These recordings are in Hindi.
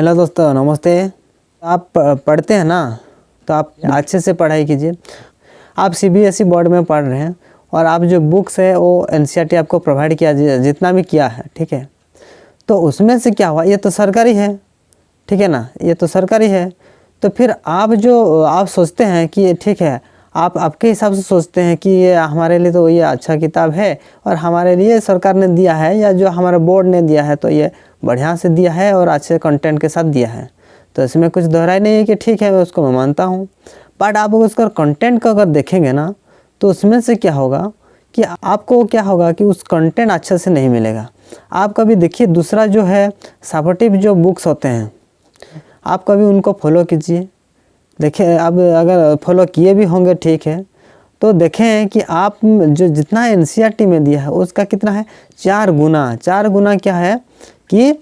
हेलो दोस्तों, नमस्ते। आप पढ़ते हैं ना, तो आप अच्छे से पढ़ाई कीजिए। आप सीबीएसई बोर्ड में पढ़ रहे हैं और आप जो बुक्स है वो एनसीईआरटी आपको प्रोवाइड किया, जितना भी किया है, ठीक है। तो उसमें से क्या हुआ, ये तो सरकारी है, ठीक है ना, ये तो सरकारी है। तो फिर आप सोचते हैं कि ठीक है, आप आपके हिसाब से सोचते हैं कि ये हमारे लिए तो ये अच्छा किताब है और हमारे लिए सरकार ने दिया है या जो हमारे बोर्ड ने दिया है तो ये बढ़िया से दिया है और अच्छे कंटेंट के साथ दिया है। तो इसमें कुछ दोहराई नहीं है कि ठीक है, मैं उसको मैं मानता हूँ। बट आप उसका कंटेंट का अगर देखेंगे ना, तो उसमें से क्या होगा कि आपको क्या होगा कि उस कंटेंट अच्छे से नहीं मिलेगा। आप कभी देखिए, दूसरा जो है सपोर्टिव जो बुक्स होते हैं, आप कभी उनको फॉलो कीजिए। देखिए, अब अगर फॉलो किए भी होंगे, ठीक है, तो देखें कि आप जो जितना एनसीईआरटी में दिया है उसका कितना है, 4 गुना क्या है कि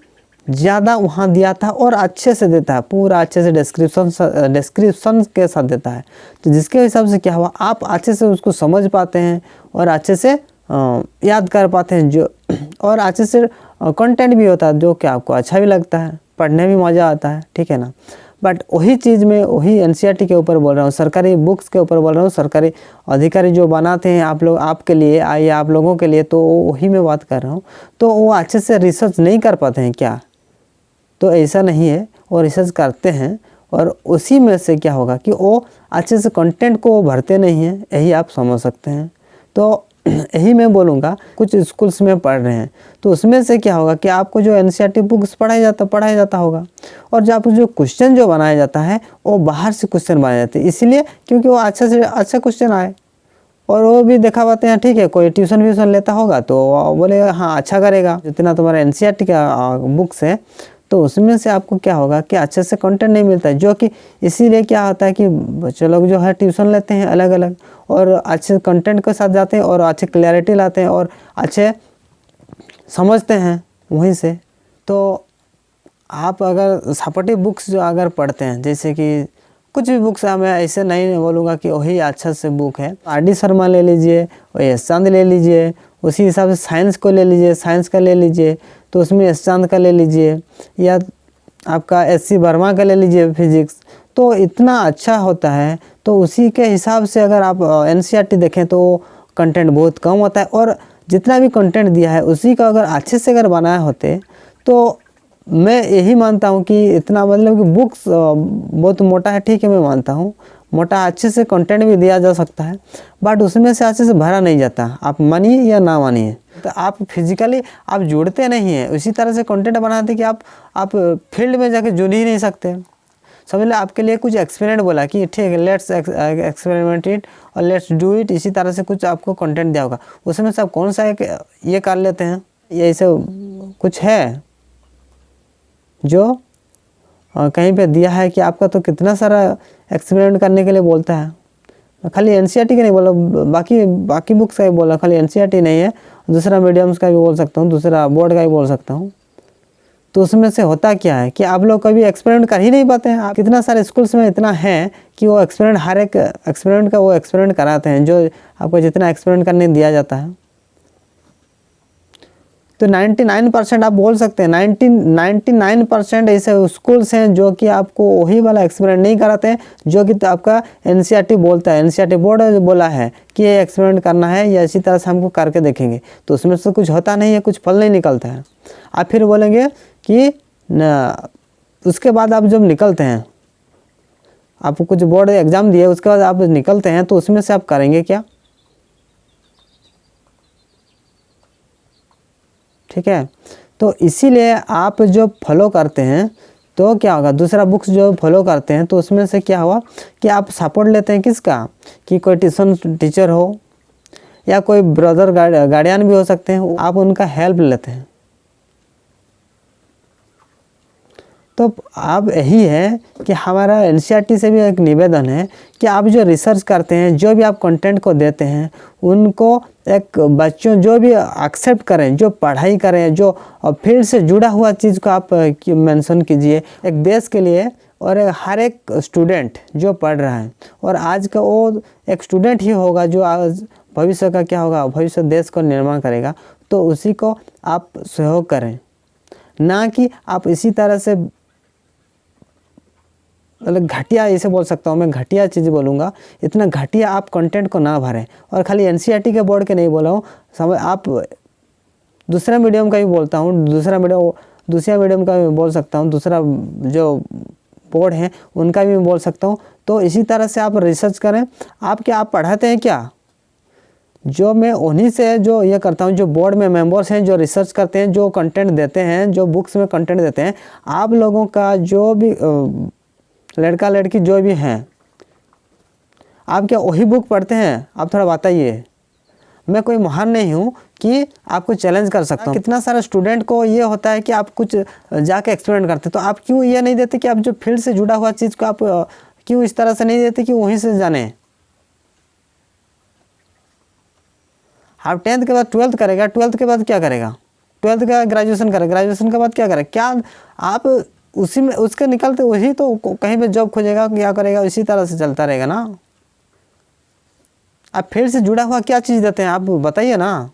ज़्यादा वहाँ दिया था और अच्छे से देता है, पूरा अच्छे से डिस्क्रिप्शन के साथ देता है। तो जिसके हिसाब से क्या हुआ, आप अच्छे से उसको समझ पाते हैं और अच्छे से याद कर पाते हैं जो, और अच्छे से कंटेंट भी होता है जो कि आपको अच्छा भी लगता है, पढ़ने में मज़ा आता है, ठीक है ना। बट वही चीज़ में वही एनसीईआरटी के ऊपर बोल रहा हूँ, सरकारी बुक्स के ऊपर बोल रहा हूँ, सरकारी अधिकारी जो बनाते हैं आप लोग, आपके लिए या आप लोगों के लिए, तो वही मैं बात कर रहा हूँ। तो वो अच्छे से रिसर्च नहीं कर पाते हैं क्या? तो ऐसा नहीं है, वो रिसर्च करते हैं और उसी में से क्या होगा कि वो अच्छे से कंटेंट को भरते नहीं हैं, यही आप समझ सकते हैं। तो यही मैं बोलूँगा, कुछ स्कूल्स में पढ़ रहे हैं तो उसमें से क्या होगा कि आपको जो एनसीईआरटी बुक्स पढ़ाया जाता होगा, और जो आपको जो क्वेश्चन जो बनाया जाता है वो बाहर से क्वेश्चन बनाए जाते हैं, इसलिए क्योंकि वो अच्छे से अच्छा क्वेश्चन आए। और वो भी देखा पाते हैं, ठीक है, कोई ट्यूशन व्यूशन लेता होगा तो बोलेगा हाँ अच्छा करेगा। जितना तुम्हारा एनसीईआरटी का बुक्स है तो उसमें से आपको क्या होगा कि अच्छे से कंटेंट नहीं मिलता है, जो कि इसीलिए क्या होता है कि बच्चे लोग जो है ट्यूशन लेते हैं अलग अलग और अच्छे कंटेंट के साथ जाते हैं और अच्छे क्लैरिटी लाते हैं और अच्छे समझते हैं वहीं से। तो आप अगर सपोर्टिव बुक्स जो अगर पढ़ते हैं, जैसे कि कुछ भी बुक्स है, मैं ऐसे नहीं बोलूँगा कि वही अच्छा से बुक है, आर.डी. शर्मा ले लीजिए, एस चांद ले लीजिए, उसी हिसाब से साइंस को ले लीजिए, साइंस का ले लीजिए तो उसमें एस चांद का ले लीजिए, या आपका एस.सी. वर्मा का ले लीजिए फिजिक्स, तो इतना अच्छा होता है। तो उसी के हिसाब से अगर आप एनसीईआरटी देखें तो कंटेंट बहुत कम होता है, और जितना भी कंटेंट दिया है उसी का अगर अच्छे से अगर बनाए होते तो मैं यही मानता हूँ कि इतना, मतलब कि बुक्स बहुत मोटा है, ठीक है, मैं मानता हूँ मोटा, अच्छे से कंटेंट भी दिया जा सकता है, बट उसमें से अच्छे से भरा नहीं जाता। आप मानिए या ना मानिए, तो आप फिजिकली आप जुड़ते नहीं हैं, उसी तरह से कंटेंट बनाते कि आप फील्ड में जाके जुड़ ही नहीं सकते। समझ लो, आपके लिए कुछ एक्सपेरिमेंट बोला कि ठीक है, लेट्स एक्सपेरिमेंट इट और लेट्स डू इट, इसी तरह से कुछ आपको कंटेंट दिया होगा, उसमें से आप कौन सा एक ये कर लेते हैं, ये ऐसे कुछ है जो कहीं पे दिया है कि आपका तो कितना सारा एक्सपेरिमेंट करने के लिए बोलता है। खाली एनसीईआरटी का नहीं बोला, बाकी बुक्स का भी बोला, खाली एनसीईआरटी नहीं है, दूसरा मीडियम्स का भी बोल सकता हूँ, दूसरा बोर्ड का भी बोल सकता हूँ। तो उसमें से होता क्या है कि आप लोग कभी एक्सपेरिमेंट कर ही नहीं पाते हैं। कितना सारे स्कूल्स में इतना है कि वो एक्सपेरिमेंट, हर एक एक्सपेरिमेंट का वो एक्सपेरिमेंट कराते हैं जो आपको जितना एक्सपेरिमेंट करने दिया जाता है। तो 99% आप बोल सकते हैं, 99% ऐसे स्कूल्स हैं जो कि आपको वही वाला एक्सपेरिमेंट नहीं कराते हैं जो कि आपका एनसीईआरटी बोलता है, एनसीईआरटी बोर्ड बोला है कि ये एक्सपेरिमेंट करना है या इसी तरह से हमको करके देखेंगे, तो उसमें से कुछ होता नहीं है, कुछ फल नहीं निकलता है। आप फिर बोलेंगे कि उसके बाद आप जब निकलते हैं, आपको कुछ बोर्ड एग्ज़ाम दिए, उसके बाद आप निकलते हैं तो उसमें से आप करेंगे क्या? ठीक है, तो इसीलिए आप जो फॉलो करते हैं तो क्या होगा, दूसरा बुक्स जो फॉलो करते हैं तो उसमें से क्या हुआ कि आप सपोर्ट लेते हैं किसका, कि कोई ट्यूशन टीचर हो या कोई ब्रदर गार्डियन भी हो सकते हैं, आप उनका हेल्प लेते हैं। तो आप यही है कि हमारा एनसीईआरटी से भी एक निवेदन है कि आप जो रिसर्च करते हैं, जो भी आप कंटेंट को देते हैं, उनको एक बच्चों जो भी एक्सेप्ट करें, जो पढ़ाई करें, जो फील्ड से जुड़ा हुआ चीज़ को आप मेंशन कीजिए एक देश के लिए। और हर एक स्टूडेंट जो पढ़ रहा है, और आज का वो एक स्टूडेंट ही होगा जो आज भविष्य का क्या होगा, भविष्य देश को निर्माण करेगा, तो उसी को आप सहयोग करें, ना कि आप इसी तरह से मतलब घटिया इसे बोल सकता हूँ मैं, घटिया चीज़ बोलूँगा, इतना घटिया आप कंटेंट को ना भरें। और खाली एनसीईआरटी के बोर्ड के नहीं बोला हूँ, समझ आप दूसरा मीडियम का भी बोलता हूँ, दूसरा मीडियम का भी बोल सकता हूँ, दूसरा जो बोर्ड है उनका भी बोल सकता हूँ। तो इसी तरह से आप रिसर्च करें। आप पढ़ाते हैं क्या, जो मैं उन्हीं से जो ये करता हूँ, जो बोर्ड में मेंबर्स हैं, जो रिसर्च करते हैं, जो कंटेंट देते हैं, जो बुक्स में कंटेंट देते हैं, आप लोगों का जो भी लड़का लड़की जो भी हैं, आप क्या वही बुक पढ़ते हैं? आप थोड़ा बताइए। मैं कोई महान नहीं हूँ कि आपको चैलेंज कर सकता हूँ। कितना सारा स्टूडेंट को ये होता है कि आप कुछ जाके एक्सपेरिमेंट करते, तो आप क्यों ये नहीं देते कि आप जो फील्ड से जुड़ा हुआ चीज़ को आप क्यों इस तरह से नहीं देते कि वहीं से जाने? आप 10th के बाद 12th करेगा, 12th के बाद क्या करेगा, 12th के बाद ग्रेजुएशन करेगा, ग्रेजुएशन के बाद क्या करेगा, क्या आप उसी में उसके निकलते वही तो कहीं पे जॉब खोजेगा, क्या करेगा, इसी तरह से चलता रहेगा ना। आप फील्ड से जुड़ा हुआ क्या चीज़ देते हैं, आप बताइए ना।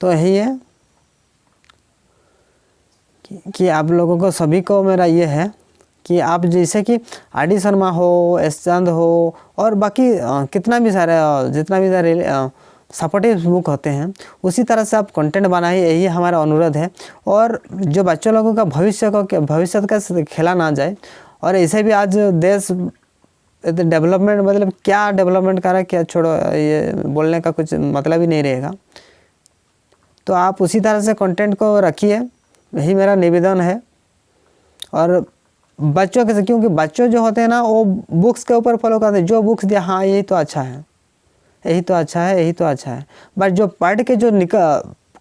तो यही है कि आप लोगों को सभी को मेरा ये है कि आप जैसे कि आर.डी. शर्मा हो, एस चंद हो, और बाकी जितना भी सारे सपोर्टिव बुक होते हैं, उसी तरह से आप कंटेंट बनाइए, यही हमारा अनुरोध है। और जो बच्चों लोगों का भविष्य का खेला ना जाए। और ऐसे भी आज देश डेवलपमेंट, मतलब क्या डेवलपमेंट कर रहा है, क्या छोड़ो, ये बोलने का कुछ मतलब ही नहीं रहेगा। तो आप उसी तरह से कंटेंट को रखिए, यही मेरा निवेदन है। और बच्चों के, क्योंकि बच्चों जो होते हैं ना, वो बुक्स के ऊपर फॉलो करते हैं, जो बुक्स दिया हाँ यही तो अच्छा है, यही तो अच्छा है, यही तो अच्छा है। बट जो पढ़ के जो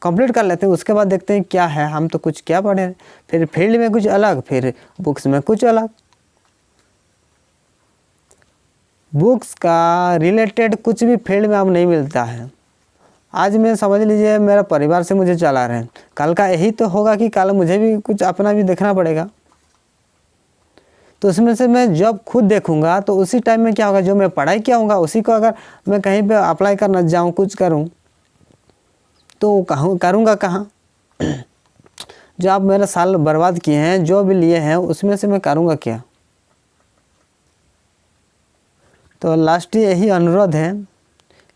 कंप्लीट कर लेते हैं, उसके बाद देखते हैं क्या है, हम तो कुछ क्या पढ़े, फिर फील्ड में कुछ अलग, फिर बुक्स में कुछ अलग। बुक्स का रिलेटेड कुछ भी फील्ड में अब नहीं मिलता है। आज मैं समझ लीजिए मेरा परिवार से मुझे चला रहे हैं, कल का यही तो होगा कि कल मुझे भी कुछ अपना भी देखना पड़ेगा। तो उसमें से मैं जब खुद देखूंगा तो उसी टाइम में क्या होगा, जो मैं पढ़ाई किया होगा उसी को अगर मैं कहीं पे अप्लाई करना जाऊं, कुछ करूं, तो करूंगा कहाँ? जो आप मेरा साल बर्बाद किए हैं, जो भी लिए हैं, उसमें से मैं करूंगा क्या? तो लास्ट यही अनुरोध है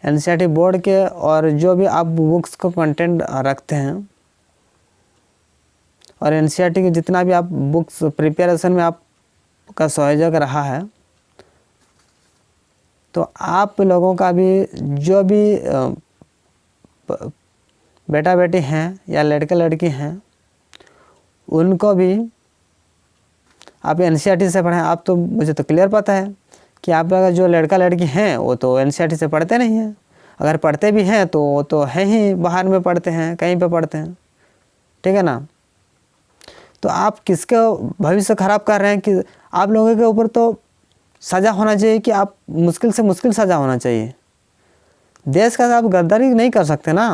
एनसीईआरटी बोर्ड के, और जो भी आप बुक्स को कंटेंट रखते हैं, और एनसीईआरटी के जितना भी आप बुक्स प्रिपरेशन में आपका सहयोग रहा है, तो आप लोगों का भी जो भी बेटा बेटी हैं या लड़के लड़की हैं, उनको भी आप एनसीईआरटी से पढ़ें। आप तो मुझे तो क्लियर पता है कि आप अगर जो लड़का लड़की हैं वो तो एनसीईआरटी से पढ़ते नहीं हैं, अगर पढ़ते भी हैं तो वो तो है ही बाहर में पढ़ते हैं, कहीं पे पढ़ते हैं, ठीक है ना। तो आप किसके भविष्य खराब कर रहे हैं कि आप लोगों के ऊपर तो सज़ा होना चाहिए कि आप मुश्किल से मुश्किल सज़ा होना चाहिए। देश का आप गद्दारी नहीं कर सकते ना।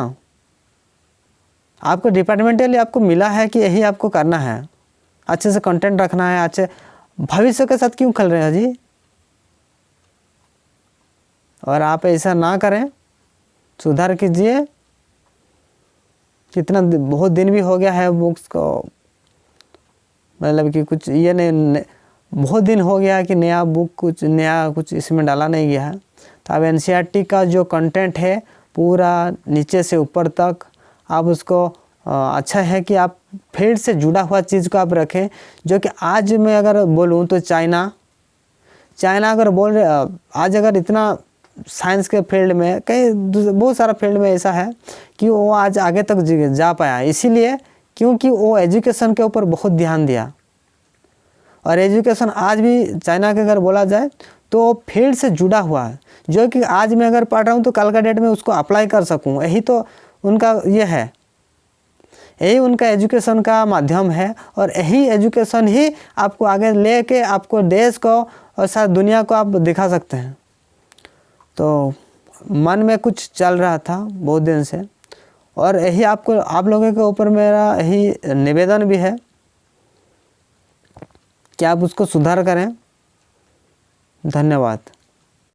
आपको डिपार्टमेंटली आपको मिला है कि यही आपको करना है, अच्छे से कंटेंट रखना है, अच्छे भविष्य के साथ क्यों खेल रहे हैं जी? और आप ऐसा ना करें, सुधार कीजिए। कितना बहुत दिन भी हो गया है बुक्स को, मतलब कि कुछ ये नहीं, बहुत दिन हो गया है कि नया बुक कुछ इसमें डाला नहीं गया है। तो अब एनसीईआरटी का जो कंटेंट है पूरा नीचे से ऊपर तक आप उसको अच्छा है कि आप फील्ड से जुड़ा हुआ चीज़ को आप रखें। जो कि आज मैं अगर बोलूँ तो चाइना अगर बोल रहे, आज अगर इतना साइंस के फील्ड में, कई बहुत सारा फील्ड में ऐसा है कि वो आज आगे तक जा पाया, इसीलिए क्योंकि वो एजुकेशन के ऊपर बहुत ध्यान दिया। और एजुकेशन आज भी चाइना के अगर बोला जाए तो फील्ड से जुड़ा हुआ है, जो कि आज मैं अगर पढ़ रहा हूँ तो कल का डेट में उसको अप्लाई कर सकूँ, यही तो उनका ये है, यही उनका एजुकेशन का माध्यम है। और यही एजुकेशन ही आपको आगे ले के आपको देश को और सारी दुनिया को आप दिखा सकते हैं। तो मन में कुछ चल रहा था बहुत दिन से, और यही आप लोगों के ऊपर मेरा यही निवेदन भी है कि आप उसको सुधार करें। धन्यवाद।